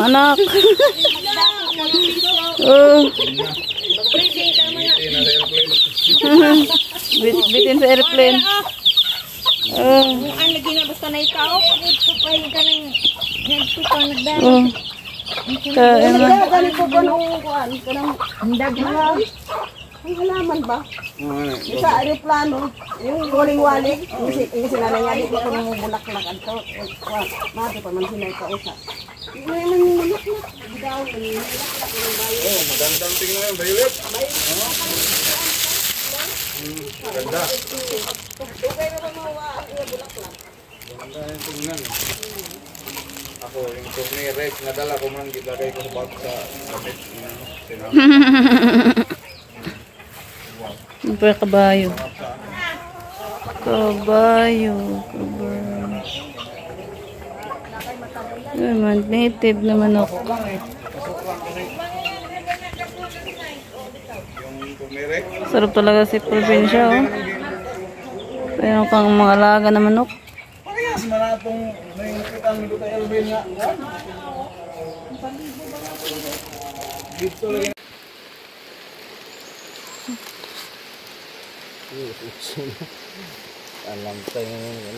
anak. Oh. Bitin sa airplane. Ang lagi na basta na ikaw. Papahin ka ng nagtupa nagdaan. Oh. Dali ko ba nung kuhan? Ang halaman ba? Sa aeroplano, yung waling-waling, yung sinanayali ko ito ng bulaklakan to. Mati pa man sinay ka usa. Ngayon yung bulaklak. Daw, bulaklak ng bayo. Oh, magandang tingnan yung violet. Maganda. Dugay na ba mawa ang bulaklak? Maganda yung tingnan. Ako, yung turniret, nadala ko man, gilagay ko sa bag sa damit. Super kabayo. Kabayo. Naman, native na manok. Yung turniret. Sarap talaga si probinsya, oh. Pero kang mga alaga na manok. Parehas manatong may nakita nito kay Elvin nga. Dito lagi. Alam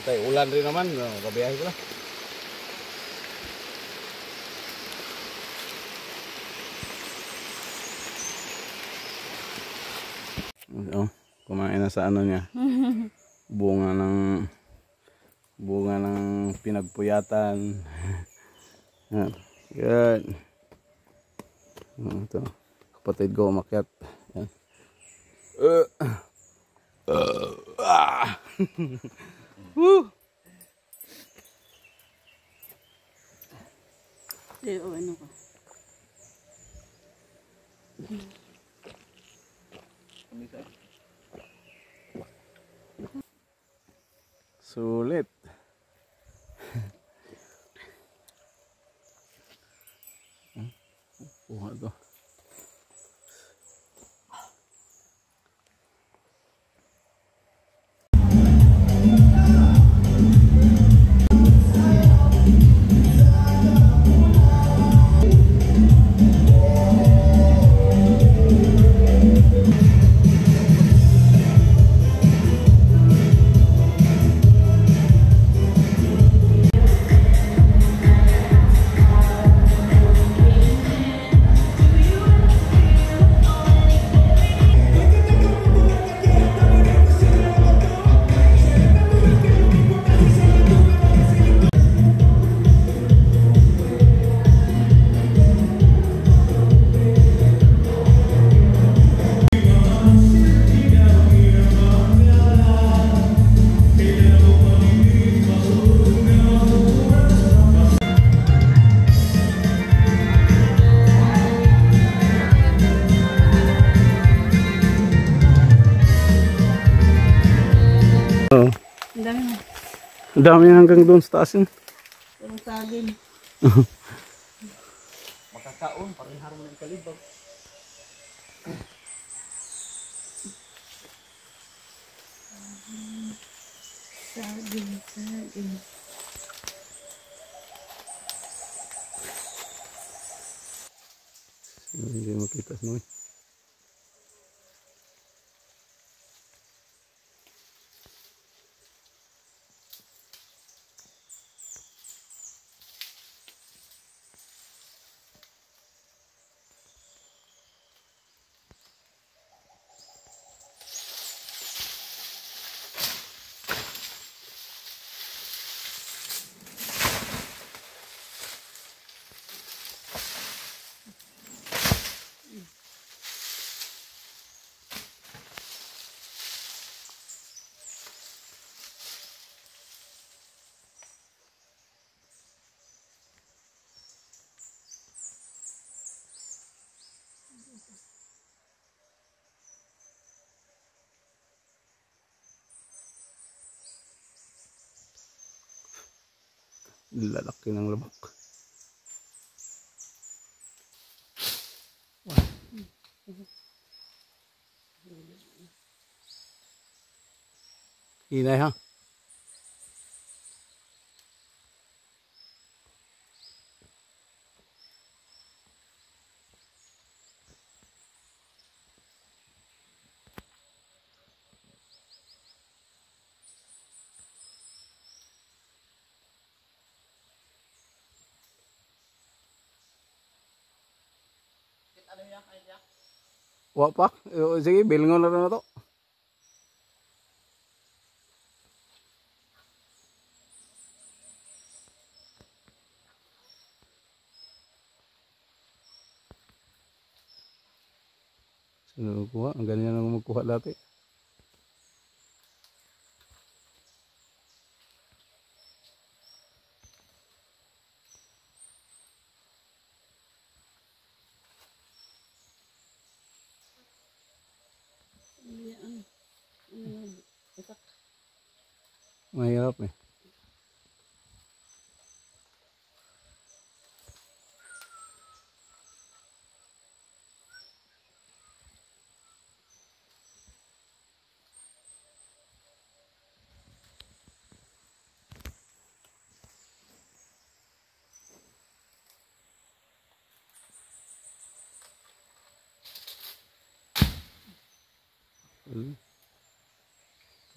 tayo, ulan rin naman, kabiyahe ko lang. Oh, kumain na sa ano niya. Bunga ng pinagpuyatan. Good. Ito, kapatid ko umakyat. Yan. Woo! Ano ka? Sulit. Kuha to. Ang dami hanggang doon sa taas yun. Yung saging. Makakaon, parang harong ng kalibag. Saging. Hindi makita sa noy. Lalaki ng labak. Hinay ha. Wa pa. Sige, bilingon na rin na to. Sino kuha? Ang ganyan lang magkuha dati. Mahirap eh.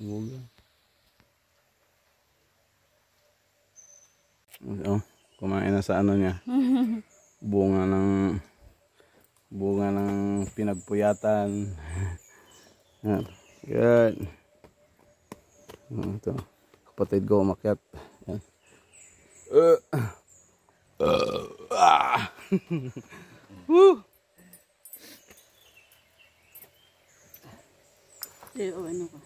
Bunga. Oh, kumain na sa ano niya. Bunga ng pinagpuyatan. Good. Ito. Kapatid ko umakyat. Yan. Woo! Ano ko?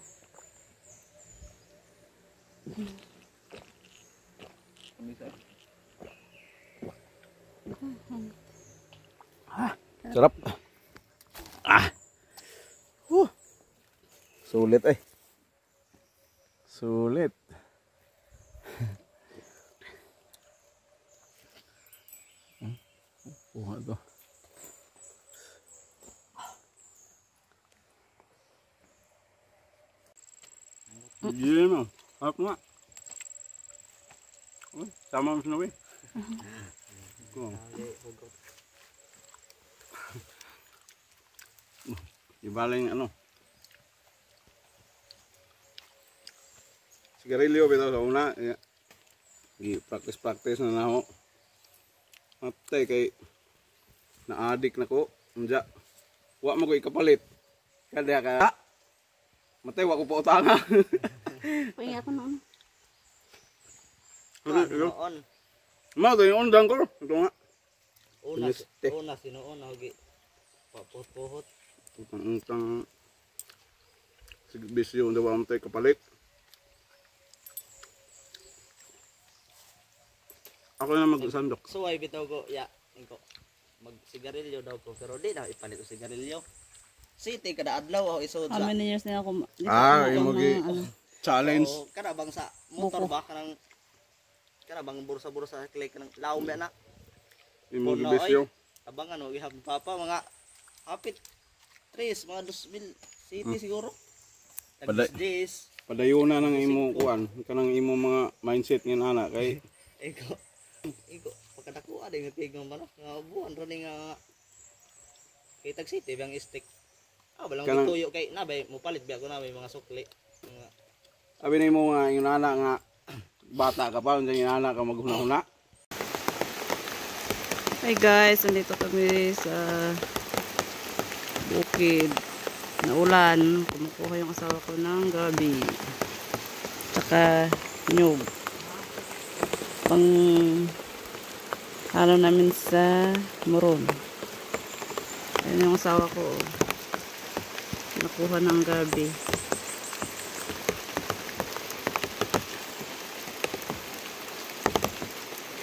Sarap. Sulit eh. Sulit. Kuha to. Gila mo. Harap nga. Sama mo sinabi. Ibaling ano. Sigarilyo bitaw sa una. Practice na ako. Matay kay na-addict na ko. Unja. Wa mo ko ikapalit. Kada ka. Matay wa ko pa utanga. Pahinga ko noon. Noon. Mau to yung undang ko. Ito nga. Una sinuon hogi. Papot-pohot. Utang bisyo nda wa mo tay kapalit. Ako na magsandok. Suway bitaw ko ya ingko. Mag-sigarilyo daw ko pero di na ipalit og sigarilyo. City kada adlaw ako isod How sa. many years na ako? Yung challenge. O, kada bang sa motor ba kanang kada bang bursa-bursa click kanang laom na. Yung Puno, bisyo. Abang ano gihap papa mga hapit 3 mga 2000 city siguro. Pada- Tag-10. Padayuna ng imo kuan, kanang imo mga mindset ngin ana kay Iko pagkadako ada nga tigong manok nga buwan ra ni nga kay Tag City bang stick. Balang Kanang- tuyo kay nabay mo palit biya ko na may mga sukli. Mga abi na imo nga yung ana nga bata ka pa unsa yung ana ka maghuna-huna. Hi guys, nandito kami sa bukid na ulan. Kumukuha yung asawa ko ng gabi. Tsaka nyug. Pang halo namin sa moron. Ayan yung asawa ko. Nakuha ng gabi.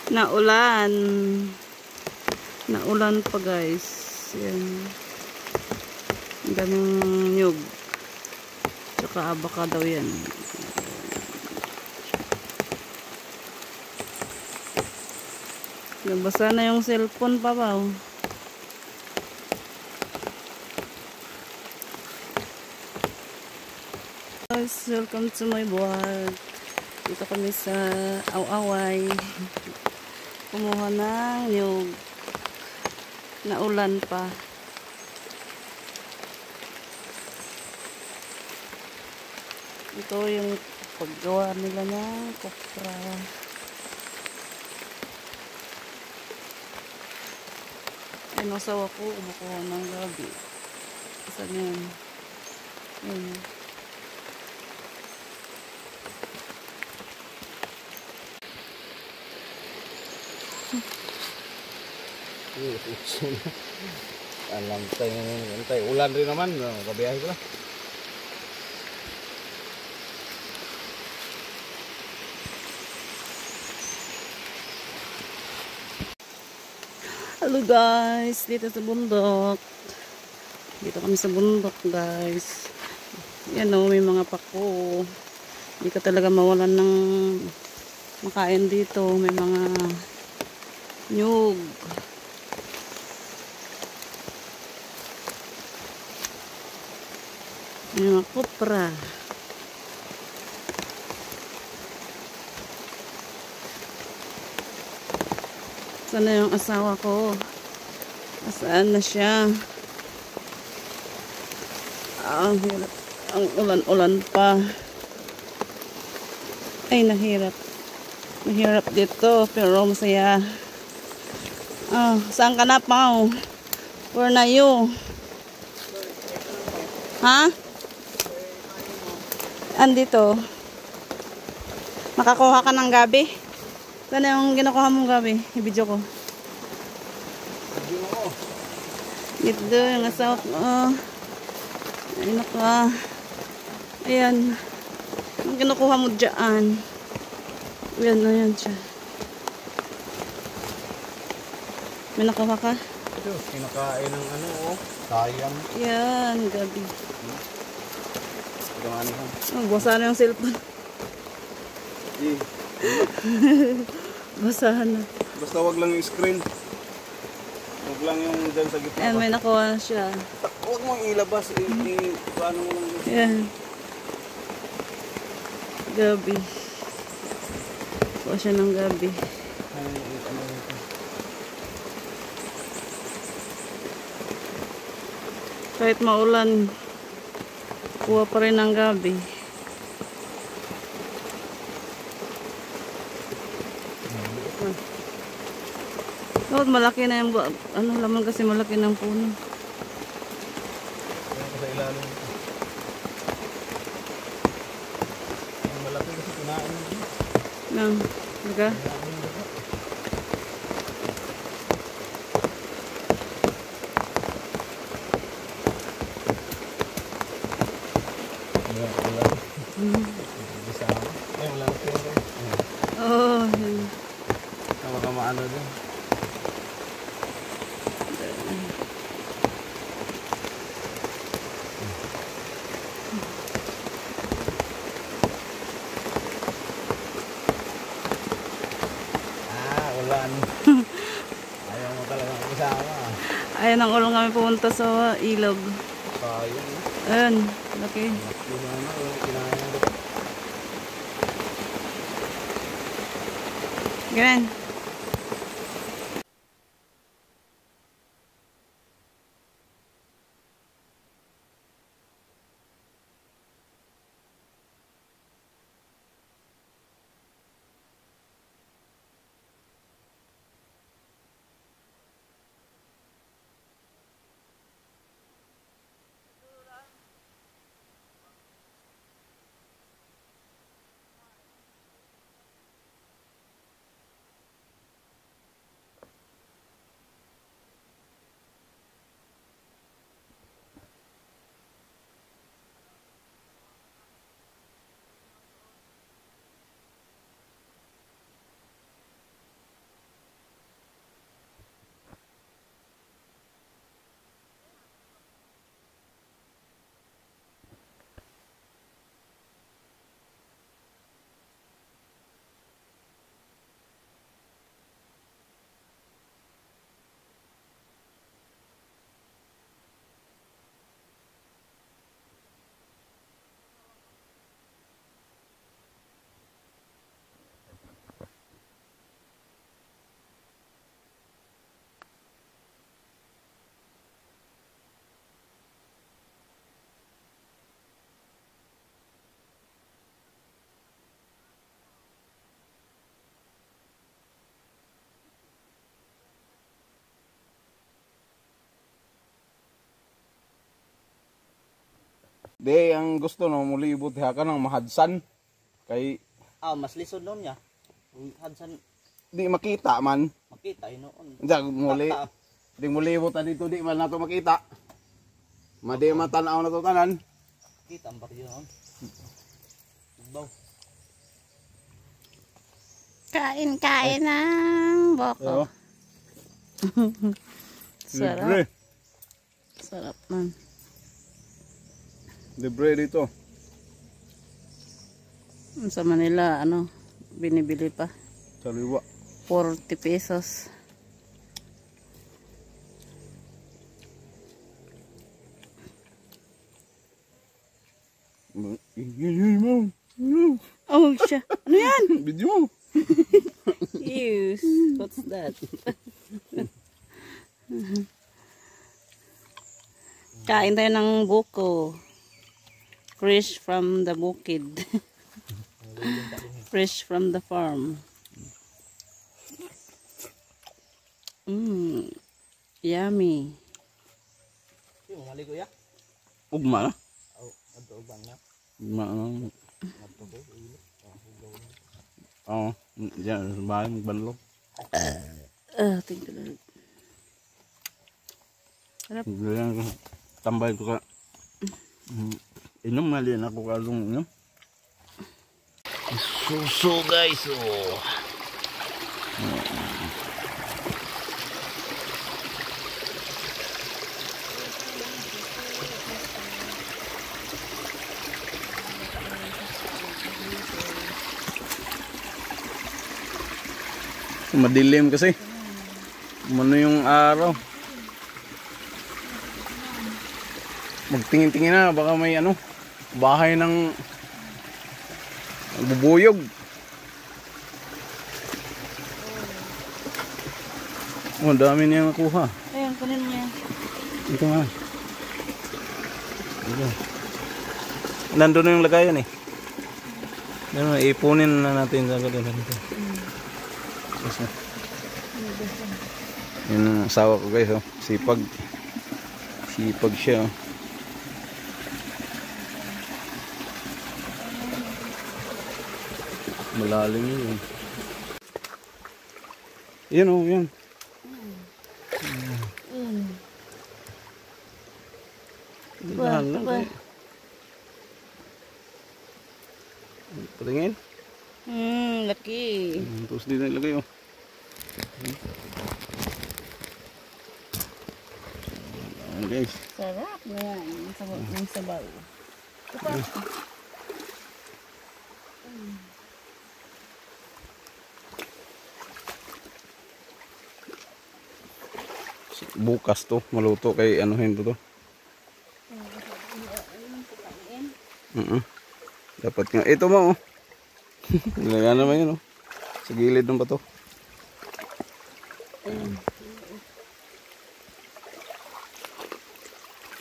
Naulan. Naulan pa guys. Yan. Ang daming nyug. Tsaka abaka daw yan. Nabasa na yung cellphone pa ba? Guys, welcome to my vlog. Dito kami sa Awaway. Kumuha ng nyug. Naulan pa. Ito yung paggawa nila ng kopra. Yung asawa ko, kumukuha ng gabi. Saan yan? Yan. Alam tayo antay. Ulan rin naman. Kabiyahe ko lang. Hello guys, dito sa bundok. Dito kami sa bundok guys. Yan o, may mga pako. Hindi ka talaga mawalan ng makain dito. May mga nyug. May mga kopra. Sana yung asawa ko? Asaan na siya? Ang hirap. Ang ulan-ulan pa. Ay, nahirap. Mahirap dito, pero masaya. Saan ka na, Pao? Where na you? Ha? Andito. Makakuha ka ng gabi? Saan yung ginakuha mong gabi? I-video ko. Dito yung asawa ko. Ay, naka. Ayan. Ang kinukuha mo dyan. Ayan, ayan siya. May nakuha ka? Ito, kinakain ng ano, oh. Sayang. Ayan, gabi. Gawaan ka. Basa na yung cellphone. Basahan na. Basta wag lang yung screen. Wag lang yung dyan sa gitna. Ayan, may nakuha na siya. Huwag mong ilabas. Paano mo lang. Ayan. Gabi. Kuha siya ng gabi. Kahit maulan, kuha pa rin ng gabi. Dapat malaki na yung ano laman kasi malaki ng puno. Sa ilalim. Ang malaki kasi kinain mo. Nang, naga. Ay, wala na pera. Oh, Baka maano din. Ulan. Ayaw mo talagang kasama. ayan ang ulang kami pumunta sa ilog. Sayang. Ayan, laki. Di ba na, kinain mo. Ganyan. Di, ang gusto no, mulibot ha ka ng mahadsan. Kay, Mas lisod noon niya. Hadsan, di makita man. makita noon. Diyan, muli. Takta. Di mulibot na dito, di man na to makita. Madi matanaw na to tanan. Kita ang baryo noon. Baw. Kain ng boko. Ayo. Sarap. Libre. Sarap man. Libre dito. Sa Manila, ano, binibili pa. Sariwa. 40 pesos. Yun mo. Oh, siya. Ano yan? Video mo. Ew. What's that? Kain tayo ng buko. Fresh from the bukid. Fresh from the farm. Yummy. Yung maligo ya. Ugma na. Adto ubang niya. Ugma na. Oo. Diyan, bahay magbanlog. Thank you, Lord. Sarap. Diyan, tambay ko ka. Inom mali na ako kalong inom. Suso guys, oh. Madilim kasi. Mano yung araw. Magtingin-tingin na baka may ano, bahay ng bubuyog. Oh, dami niya nakuha. Ayun, kunin mo yan. Ito nga. Ito. Nandun na yung lagayan eh. Ano, ipunin na natin sa ganito. Yes, yun ang asawa ko guys, oh. Sipag siya, oh. Malalim yun. Yan, oh, yan. Dahan lang eh. Patingin. Laki. Tapos dito ilagay, oh. Ayan guys. Sarap na yan. Yung sabaw. Bukas to, maluto kay anuhin to. Dapat nga. Ito mo, oh. Ilagyan naman yun, oh. Sa gilid ng bato.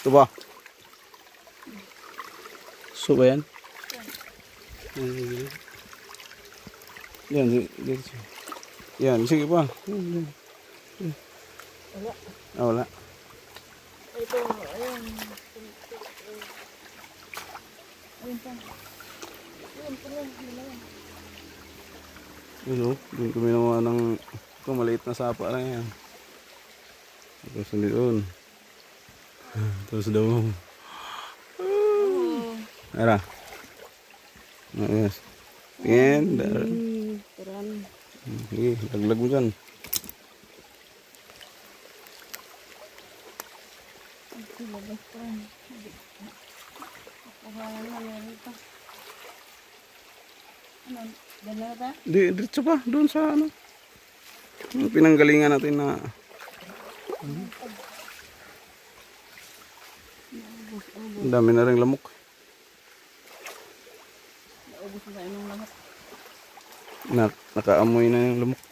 Ito ba? So ba yan? Yan, yan, sige pa. Ah, wala. Ito, ayun. Ayun pa. Yun, oh. Doon kami naman ng ito, maliit na sapa lang yan. Tapos doon. Tapos daw. Ara. Yes. Tingin. Turan. Sige, laglag mo dyan. Diretso pa, doon sa ano. Yung pinanggalingan natin na ang dami na rin lamok. Naubos na sa inyong lahat. Nakaamoy na yung lamok.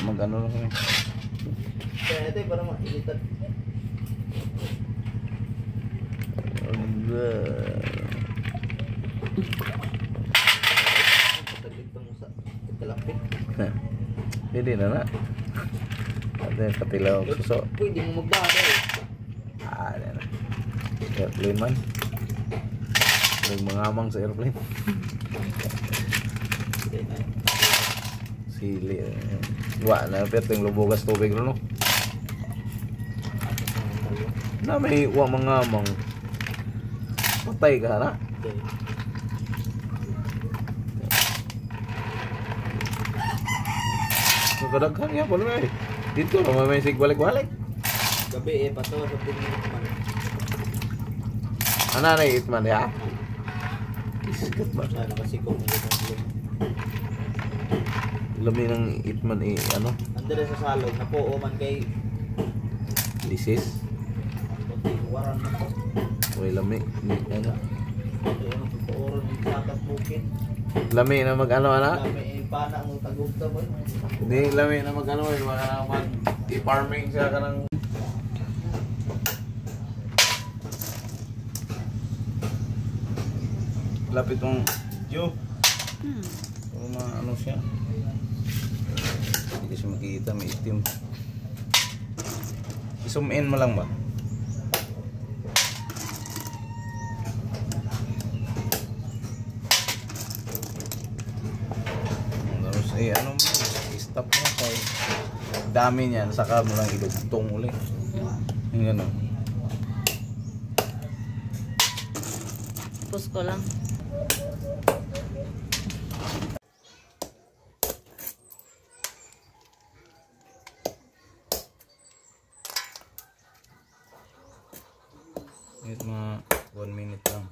Mag-ano lang kami. Kaya ito para mainitan. Pataglit pang sa kalapit. Hindi na. Ada patilaw suso. Pwede mo magbada eh. Ada na. Airplane man. Mangamang sa airplane. Sili. Wa na pero yung lubugas tubig no. Na may wa mangamang. Patay ka na. Kadaghan niya pala may. Dito na may sig balik-balik. Gabi eh pato sa tingin man. Ana na itman ya. Iskat ba? Sana kasi kung Lami ng itman ano? Andre sa salog na po man kay Lisis. konti waran na po. Uy lami. Ano? Ano po oron ni sakat bukid. Lami na mag-ano ana? Kami pana mo tagugta boy. Hindi lami na mag-ano mga naman i-farming siya ka ng lapit mong Joe. Kung ano siya. Hindi siya makikita, may itim. I-zoom in mo lang ba? Tapos ano mo, i-stop mo kay dami niyan, saka mo lang idugtong ulit. Yung gano'n. Tapos ko lang. Ito mga 1 minute lang.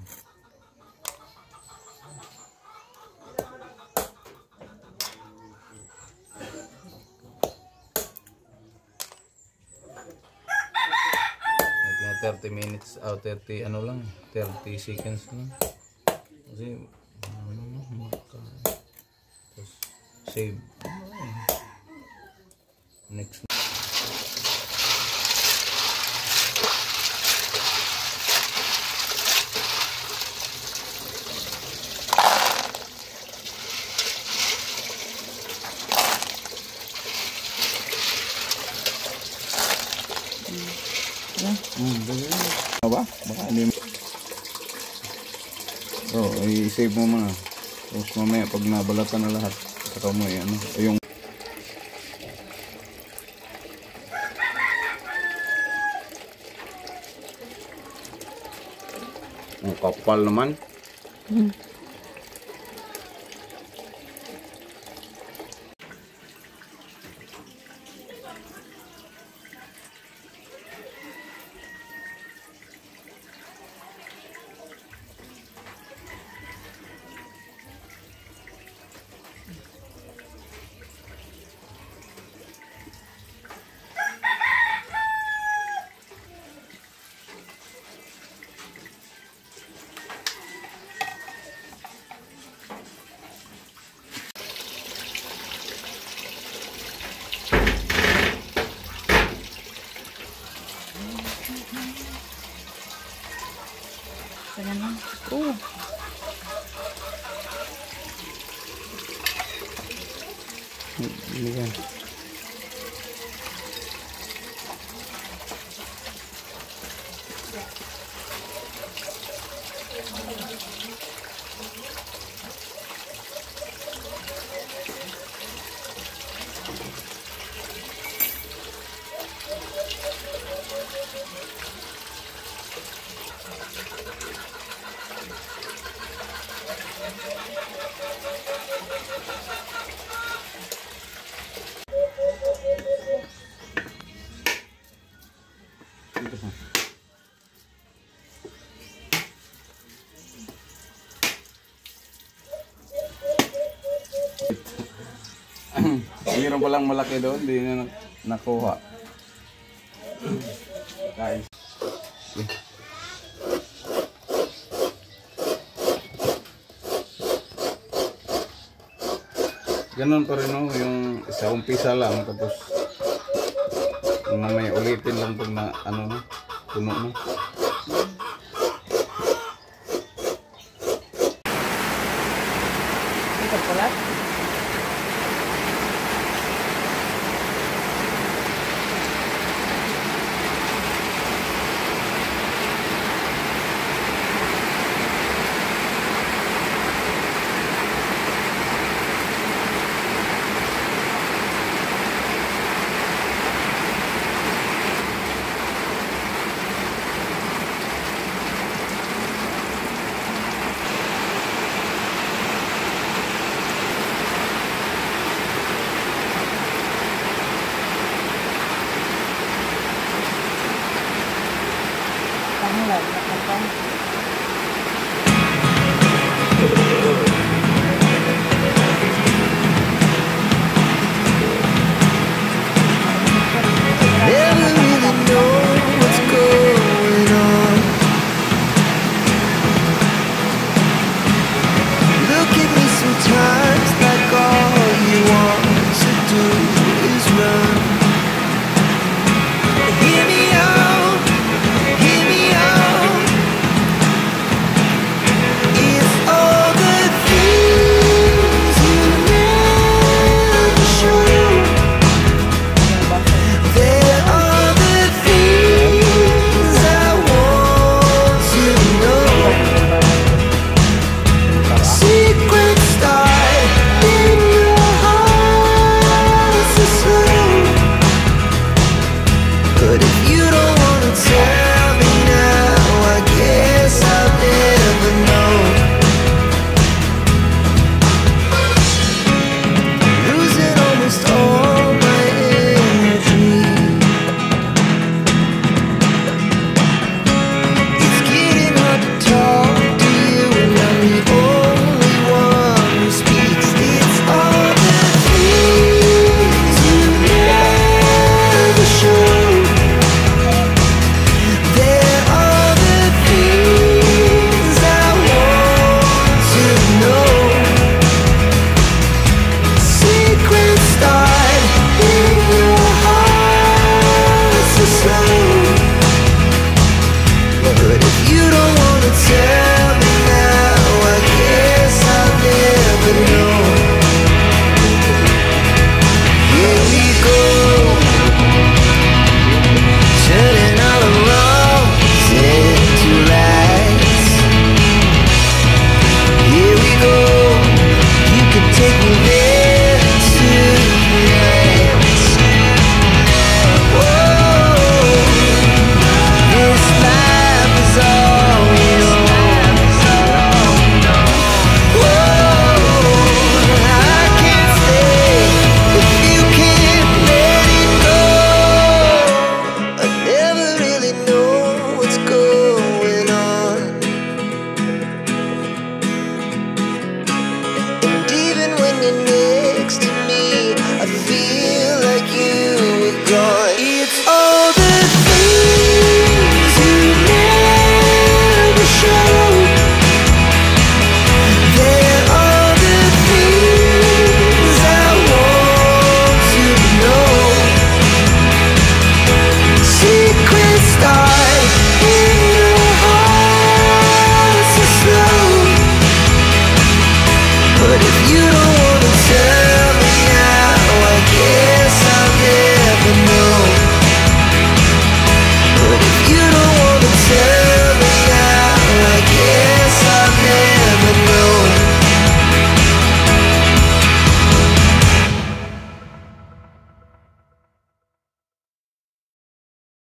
Ito 30 minutes, 30 ano lang, 30 seconds lang. Kasi ano tapos save. Next. Ano ba? Baka hindi mo. So, i-save mo mga. Tapos mamaya pag nabalatan na lahat, saka mo ano, yung ang kapal naman. Sana na. Ini kan. Mayroon palang malaki doon, hindi na nakuha. Guys. Ganon pa rin yung sa umpisa lang tapos mamaya ulitin lang pag na ano na puno na. pala.